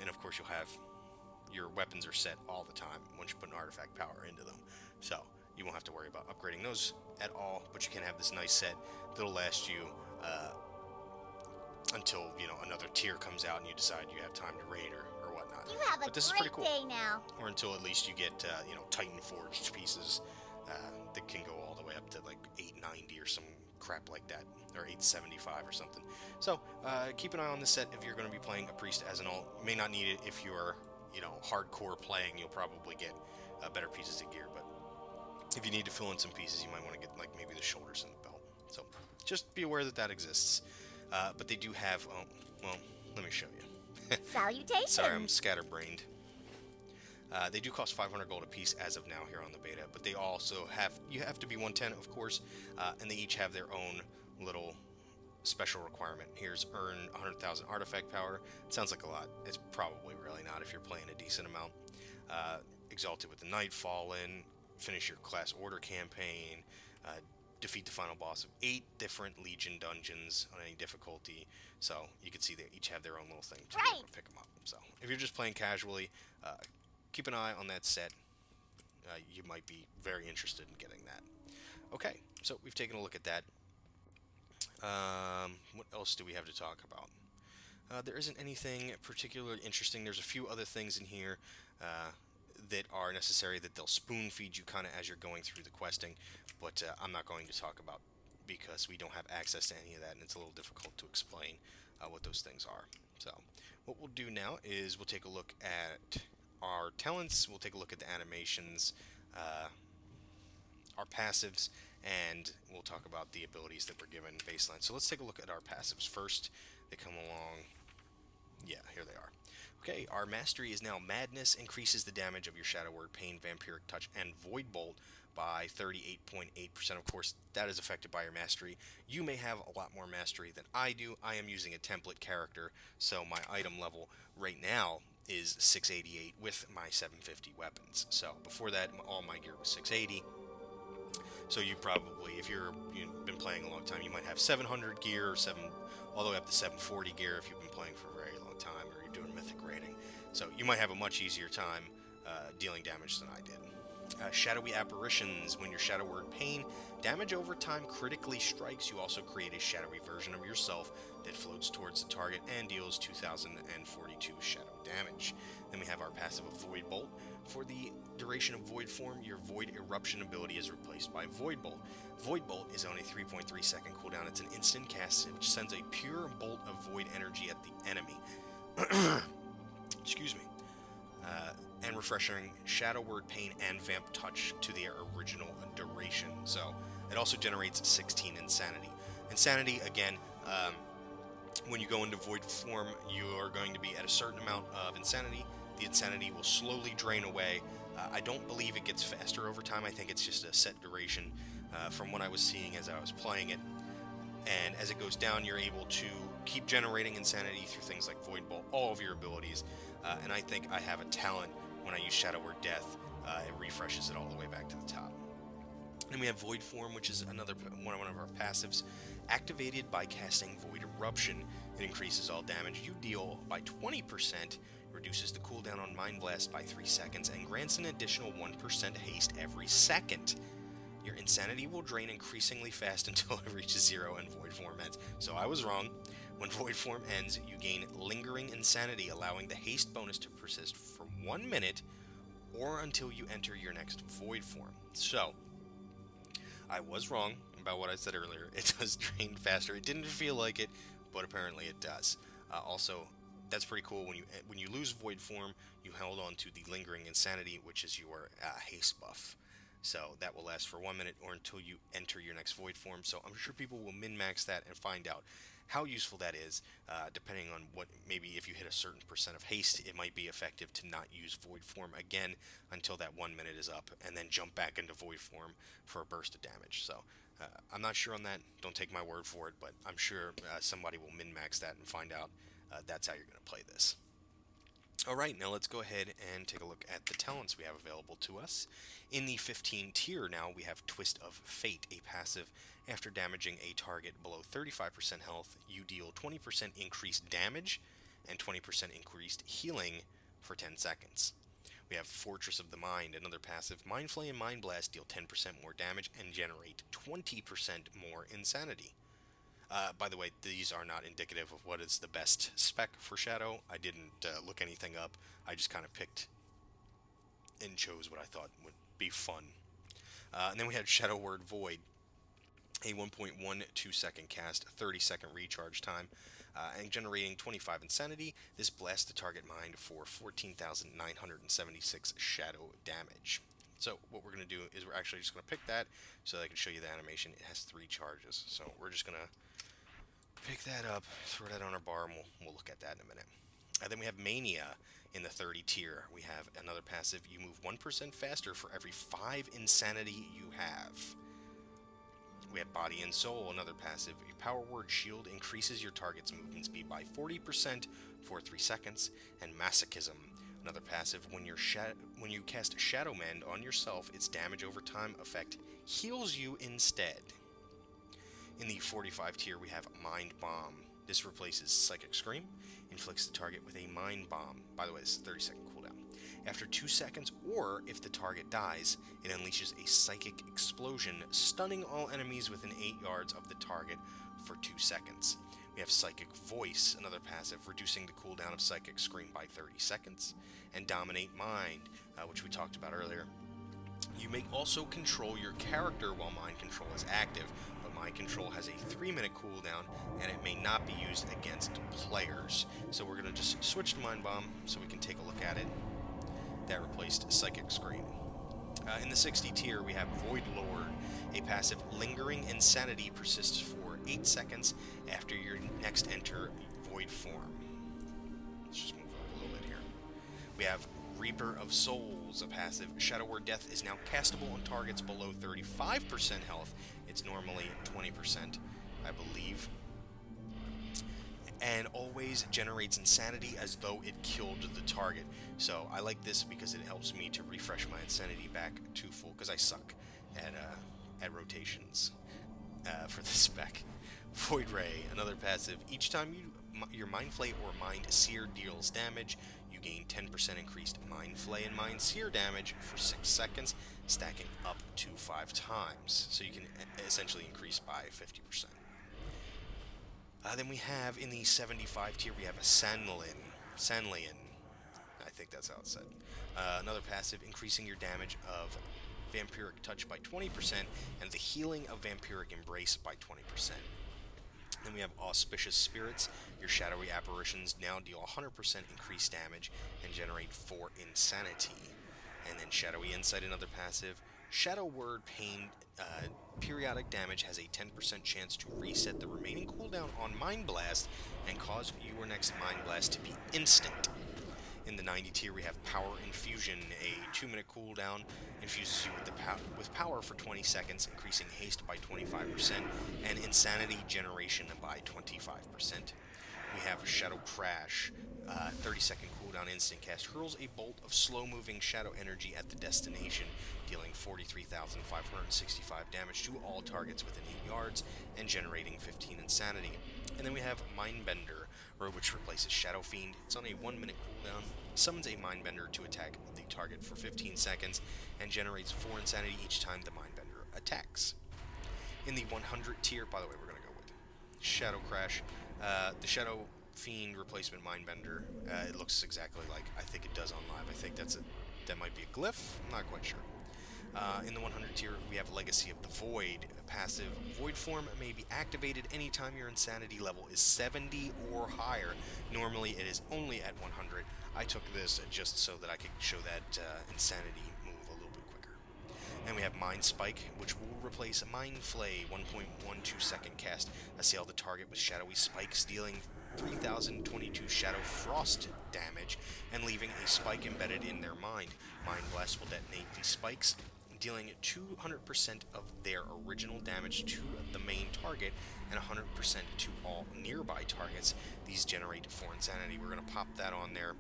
And of course you'll have your weapons are set all the time once you put an artifact power into them, so you won't have to worry about upgrading those at all, but you can have this nice set that'll last you until, you know, another tier comes out and you decide you have time to raid or whatnot. You have a great day now. Or until at least you get, you know, Titan Forged pieces that can go all the way up to like 890 or some crap like that, or 875 or something. So keep an eye on this set if you're going to be playing a priest as an alt. You may not need it if you're, you know, hardcore playing. You'll probably get better pieces of gear, but if you need to fill in some pieces, you might want to get like maybe the shoulders and the belt. So just be aware that that exists. But they do have, well, let me show you. Salutations! Sorry, I'm scatterbrained. They do cost 500 gold a piece as of now here on the beta, but they also have, you have to be 110, of course, and they each have their own little special requirement. Here's earn 100,000 artifact power. It sounds like a lot. It's probably really not if you're playing a decent amount. Exalted with the Night Fallen, finish your class order campaign, defeat the final boss of 8 different Legion dungeons on any difficulty. So you can see they each have their own little thing to pick them up. So if you're just playing casually, keep an eye on that set. You might be very interested in getting that. Okay, so we've taken a look at that. What else do we have to talk about? There isn't anything particularly interesting. There's a few other things in here that are necessary that they'll spoon feed you kind of as you're going through the questing, but I'm not going to talk about because we don't have access to any of that, and it's a little difficult to explain what those things are. So what we'll do now is we'll take a look at our talents, we'll take a look at the animations, our passives, and we'll talk about the abilities that we're given baseline. So let's take a look at our passives first. They come along. Yeah, here they are. Okay, our mastery is now Madness, increases the damage of your Shadow Word, Pain, Vampiric Touch, and Void Bolt by 38.8%. Of course, that is affected by your mastery. You may have a lot more mastery than I do. I am using a template character, so my item level right now is 688 with my 750 weapons. So before that, all my gear was 680. So you probably, if you've been playing a long time, you might have 700 gear, or all the way up to 740 gear if you've been playing for a very long time, or you're doing mythic raiding. So you might have a much easier time dealing damage than I did. Shadowy Apparitions. When your Shadow Word Pain damage over time critically strikes, you also create a shadowy version of yourself that floats towards the target and deals 2042 shadow damage. Then we have our passive of Void Bolt. For the duration of Void form, your Void Eruption ability is replaced by Void Bolt. Void Bolt is on a 3.3 second cooldown. It's an instant cast which sends a pure bolt of void energy at the enemy. Excuse me. And refreshing Shadow Word, Pain, and Vamp Touch to their original duration. So it also generates 16 Insanity. Insanity, again, when you go into Void form, you are going to be at a certain amount of Insanity. The Insanity will slowly drain away. I don't believe it gets faster over time. I think it's just a set duration from what I was seeing as I was playing it. And as it goes down, you're able to keep generating Insanity through things like Void Bolt, all of your abilities. And I think I have a talent when I use Shadow Word Death. It refreshes it all the way back to the top. And we have Void Form, which is another one of our passives. Activated by casting Void Eruption, it increases all damage you deal by 20%, reduces the cooldown on Mind Blast by 3 seconds, and grants an additional 1% haste every second. Your insanity will drain increasingly fast until it reaches 0 and Void Form ends. So I was wrong. When Void Form ends, you gain Lingering Insanity, allowing the haste bonus to persist for 1 minute or until you enter your next Void Form. So, I was wrong about what I said earlier. It does drain faster. It didn't feel like it, but apparently it does. Also, that's pretty cool. When you lose Void Form, you held on to the Lingering Insanity, which is your haste buff. So that will last for 1 minute or until you enter your next Void Form. So I'm sure people will min-max that and find out how useful that is, depending on what, maybe if you hit a certain percent of haste, it might be effective to not use Void Form again until that 1 minute is up, and then jump back into Void Form for a burst of damage. So I'm not sure on that. Don't take my word for it, but I'm sure somebody will min-max that and find out that's how you're going to play this. Alright, now let's go ahead and take a look at the talents we have available to us. In the 15 tier now, we have Twist of Fate, a passive. After damaging a target below 35% health, you deal 20% increased damage and 20% increased healing for 10 seconds. We have Fortress of the Mind, another passive. Mind Flay and Mind Blast deal 10% more damage and generate 20% more insanity. By the way, these are not indicative of what is the best spec for Shadow. I didn't look anything up. I just kind of picked and chose what I thought would be fun. And then we had Shadow Word Void, a 1.12 second cast, 30 second recharge time, and generating 25 insanity. This blasts the target mind for 14,976 shadow damage. So what we're going to do is we're actually just going to pick that so that I can show you the animation. It has 3 charges. So we're just going to pick that up, throw that on our bar, and we'll look at that in a minute. Then we have Mania in the 30 tier. We have another passive. You move 1% faster for every 5 insanity you have. We have Body and Soul, another passive. A Power Word Shield increases your target's movement speed by 40% for 3 seconds. And Masochism, another passive. When you cast Shadow Mend on yourself, its damage over time effect heals you instead. In the 45 tier, we have Mind Bomb. This replaces Psychic Scream, inflicts the target with a Mind Bomb. By the way, this is a 30-second cooldown. After 2 seconds, or if the target dies, it unleashes a Psychic Explosion, stunning all enemies within 8 yards of the target for 2 seconds. We have Psychic Voice, another passive, reducing the cooldown of Psychic Scream by 30 seconds. And Dominate Mind, which we talked about earlier. You may also control your character while Mind Control is active, but Mind Control has a 3-minute cooldown, and it may not be used against players. So we're going to just switch to Mind Bomb so we can take a look at it. That replaced Psychic Scream. In the 60 tier, we have Void Lord, a passive. Lingering Insanity persists for 8 seconds after your next enter Void Form. Let's just move up a little bit here. We have Reaper of Souls, a passive. Shadow Word Death is now castable on targets below 35% health. It's normally 20%, I believe. And always generates insanity as though it killed the target. So I like this because it helps me to refresh my insanity back to full, because I suck at rotations for this spec. Void Ray, another passive. Each time your Mind Flay or Mind Sear deals damage, you gain 10% increased Mind Flay and Mind Sear damage for 6 seconds, stacking up to 5 times. So you can essentially increase by 50%. Then we have, in the 75 tier, we have a Sanlian. I think that's how it's said. Another passive, increasing your damage of Vampiric Touch by 20%, and the healing of Vampiric Embrace by 20%. Then we have Auspicious Spirits. Your shadowy apparitions now deal 100% increased damage and generate 4 insanity. And then Shadowy Insight, another passive. Shadow Word Pain periodic damage has a 10% chance to reset the remaining cooldown on Mind Blast and cause your next Mind Blast to be instant. In the 90 tier, we have Power Infusion, a 2-minute cooldown, infuses you with power for 20 seconds, increasing haste by 25%, and insanity generation by 25%. We have Shadow Crash, 30-second cooldown instant cast, hurls a bolt of slow-moving shadow energy at the destination, dealing 43,565 damage to all targets within 8 yards, and generating 15 insanity. And then we have Mindbender, which replaces Shadow Fiend. It's on a 1-minute cooldown, summons a Mindbender to attack the target for 15 seconds and generates 4 insanity each time the Mindbender attacks. In the 100 tier, by the way, we're going to go with Shadow Crash. The Shadow Fiend replacement Mindbender, it looks exactly like I think it does on live. I think that might be a glyph. I'm not quite sure. In the 100 tier, we have Legacy of the Void. A passive Void form may be activated anytime your insanity level is 70 or higher. Normally, it is only at 100. I took this just so that I could show that insanity move a little bit quicker. And we have Mind Spike, which will replace Mind Flay, 1.12 second cast. Assail the target with shadowy spikes, dealing 3022 Shadow Frost damage and leaving a spike embedded in their mind. Mind Blast will detonate these spikes, dealing 200% of their original damage to the main target and 100% to all nearby targets. These generate 4 insanity. We're going to pop that on there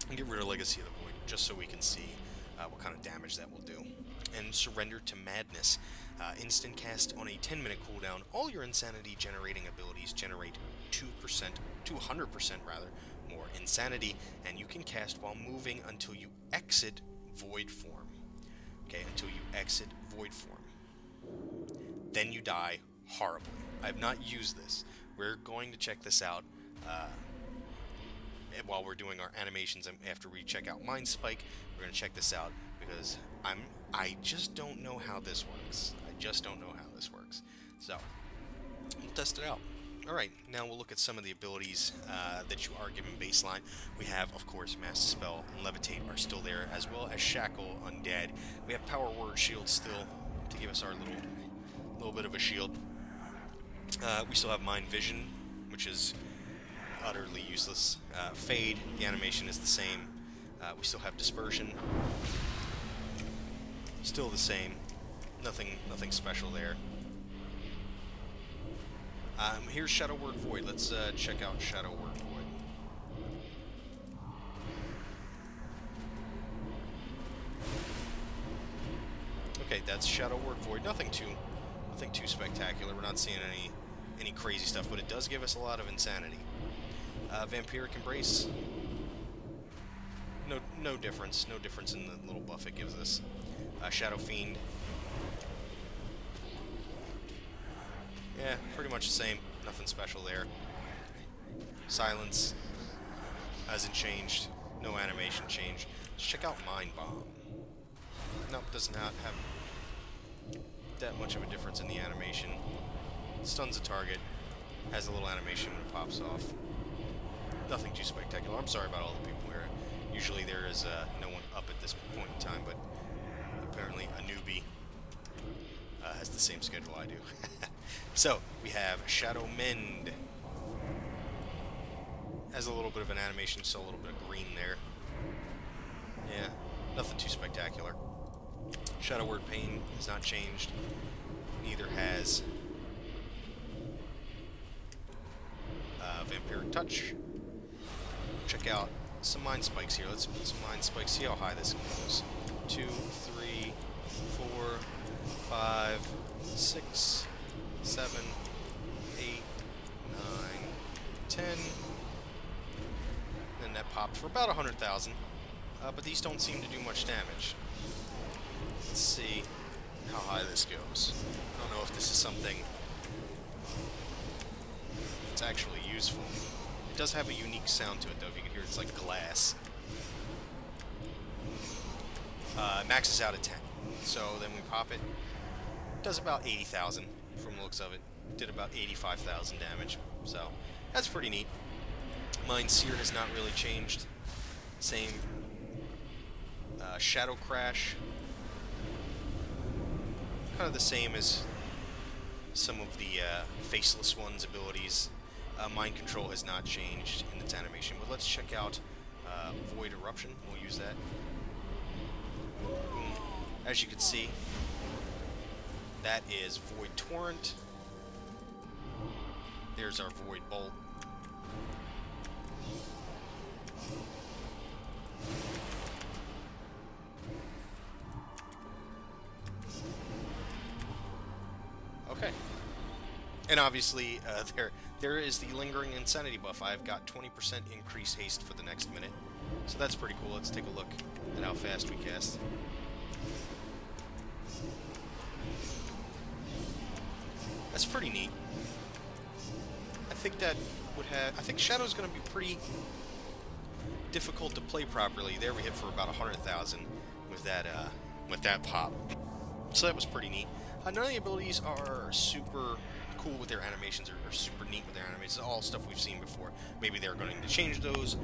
and get rid of Legacy of the Void just so we can see what kind of damage that will do. And Surrender to Madness. Instant cast on a 10-minute cooldown. All your insanity generating abilities generate 2%, 200% rather, more insanity, and you can cast while moving until you exit Void form. Okay, until you exit Void form. Then you die horribly. I have not used this. We're going to check this out while we're doing our animations, and after we check out Mind Spike, we're going to check this out because I just don't know how this works. I just don't know how this works. So, we'll test it out. Alright, now we'll look at some of the abilities that you are given baseline. We have, of course, Mass Dispel and Levitate are still there, as well as Shackle, Undead. We have Power Word Shield still to give us our little bit of a shield. We still have Mind Vision, which is utterly useless. Fade, the animation is the same. We still have Dispersion. Still the same. Nothing special there. Here's Shadow Word Void. Let's check out Shadow Word Void. Okay, that's Shadow Word Void. Nothing too spectacular. We're not seeing any crazy stuff, but it does give us a lot of insanity. Vampiric Embrace. No difference. No difference in the little buff it gives us. Shadow Fiend. Yeah, pretty much the same. Nothing special there. Silence hasn't changed. No animation change. Let's check out Mind Bomb. Nope, does not have that much of a difference in the animation. Stuns a target. Has a little animation when it pops off. Nothing too spectacular. I'm sorry about all the people here. Usually there is no one up at this point in time, but apparently a newbie has the same schedule I do. So, we have Shadow Mend. Has a little bit of an animation, still a little bit of green there. Yeah, nothing too spectacular. Shadow Word Pain has not changed. Neither has Vampiric Touch. Check out some Mind Spikes here. Let's put some Mind Spikes. See how high this goes. 2, 3, 4, 5, 6, 7, 8, 9, 10. Then that popped for about 100,000. But these don't seem to do much damage. Let's see how high this goes. I don't know if this is something that's actually useful. It does have a unique sound to it, though. If you can hear, it's like glass. Maxes out at 10. So then we pop it. Does about 80,000 from the looks of it. Did about 85,000 damage. So that's pretty neat. Mind Seer has not really changed. Same. Shadow Crash. Kind of the same as some of the Faceless One's abilities. Mind Control has not changed in its animation, but let's check out Void Eruption. We'll use that. As you can see, that is Void Torrent. There's our Void Bolt. Okay. And obviously, there is the lingering insanity buff. I've got 20% increased haste for the next minute. So that's pretty cool. Let's take a look at how fast we cast. That's pretty neat. I think that would have... I think Shadow's going to be pretty difficult to play properly. There we hit for about 100,000 with that pop. So that was pretty neat. None of the abilities are super cool with their animations or super neat with their animations. It's all stuff we've seen before. Maybe they're going to change those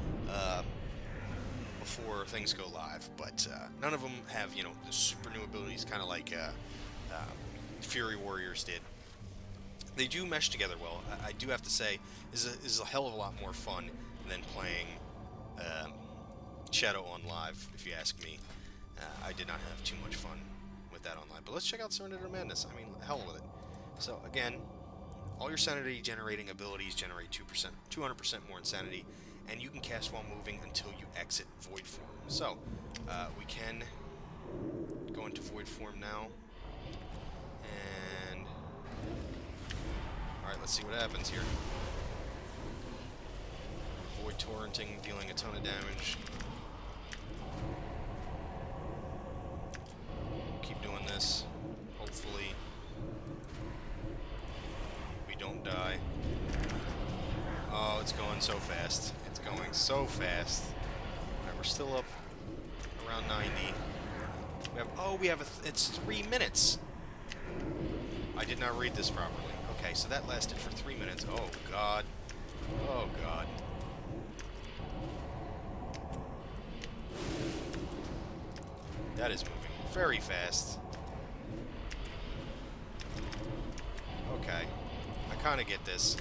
before things go live, but none of them have, you know, the super new abilities, kind of like Fury Warriors did. They do mesh together well. I do have to say, is a hell of a lot more fun than playing Shadow on live, if you ask me. I did not have too much fun with that online. But let's check out Serenity to Madness. I mean, hell with it. So again, all your sanity generating abilities generate 200% more insanity, and you can cast while moving until you exit Void Form. So we can go into Void Form now, and all right, let's see what happens here. Void Torrenting, dealing a ton of damage. Keep doing this. Hopefully we don't die. Oh, it's going so fast. It's going so fast. Alright, we're still up around 90. It's 3 minutes. I did not read this properly. Okay, so that lasted for 3 minutes. Oh god. Oh god. That is moving very fast. Okay. I kind of get this.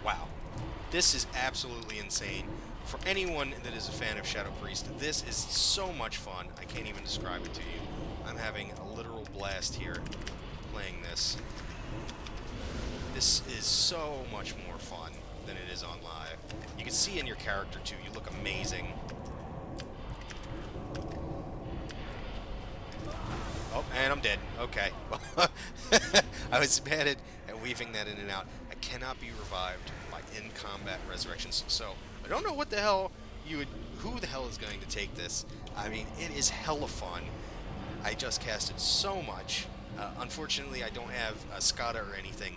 Wow. This is absolutely insane. For anyone that is a fan of Shadow Priest, this is so much fun. I can't even describe it to you. I'm having a literal blast here playing this. This is so much more fun than it is on live. You can see in your character too, you look amazing. Oh, and I'm dead. Okay. I was bad at weaving that in and out. I cannot be revived by in-combat resurrections. So, I don't know what the hell who the hell is going to take this. I mean, it is hella fun. I just casted so much. Unfortunately, I don't have SCADA or anything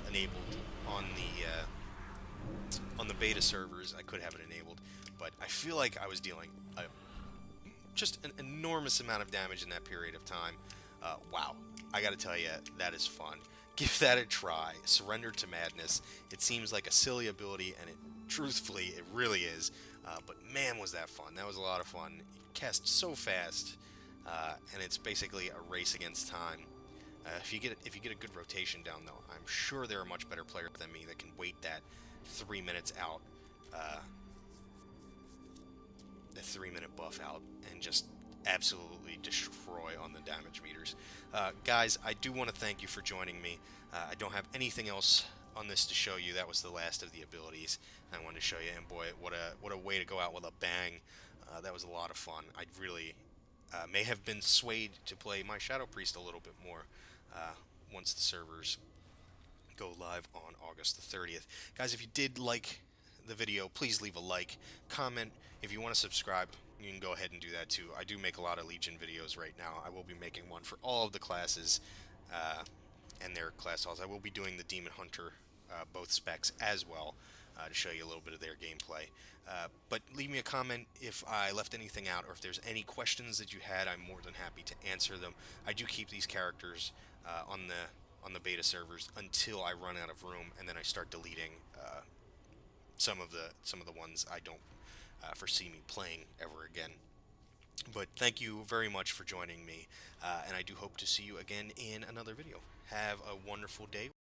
enabled on the beta servers. I could have it enabled, but I feel like I was dealing just an enormous amount of damage in that period of time. Wow. I gotta tell you, that is fun. Give that a try. Surrender to Madness. It seems like a silly ability, and truthfully, it really is. But man, was that fun. That was a lot of fun. You cast so fast, and it's basically a race against time. If you get a good rotation down, though, I'm sure there are much better players than me that can wait that 3 minutes out, the 3-minute buff out, and just absolutely destroy on the damage meters. Guys, I do want to thank you for joining me. I don't have anything else on this to show you. That was the last of the abilities I wanted to show you, and boy, what a way to go out with a bang. That was a lot of fun. I really may have been swayed to play my Shadow Priest a little bit more once the servers go live on August the 30th. Guys, if you did like the video, please leave a like, comment. If you want to subscribe, you can go ahead and do that too. I do make a lot of Legion videos right now. I will be making one for all of the classes and their class halls. I will be doing the Demon Hunter, both specs as well, to show you a little bit of their gameplay. But leave me a comment if I left anything out, or if there's any questions that you had. I'm more than happy to answer them. I do keep these characters on the beta servers until I run out of room, and then I start deleting some of the ones I don't foresee me playing ever again. But thank you very much for joining me, and I do hope to see you again in another video. Have a wonderful day.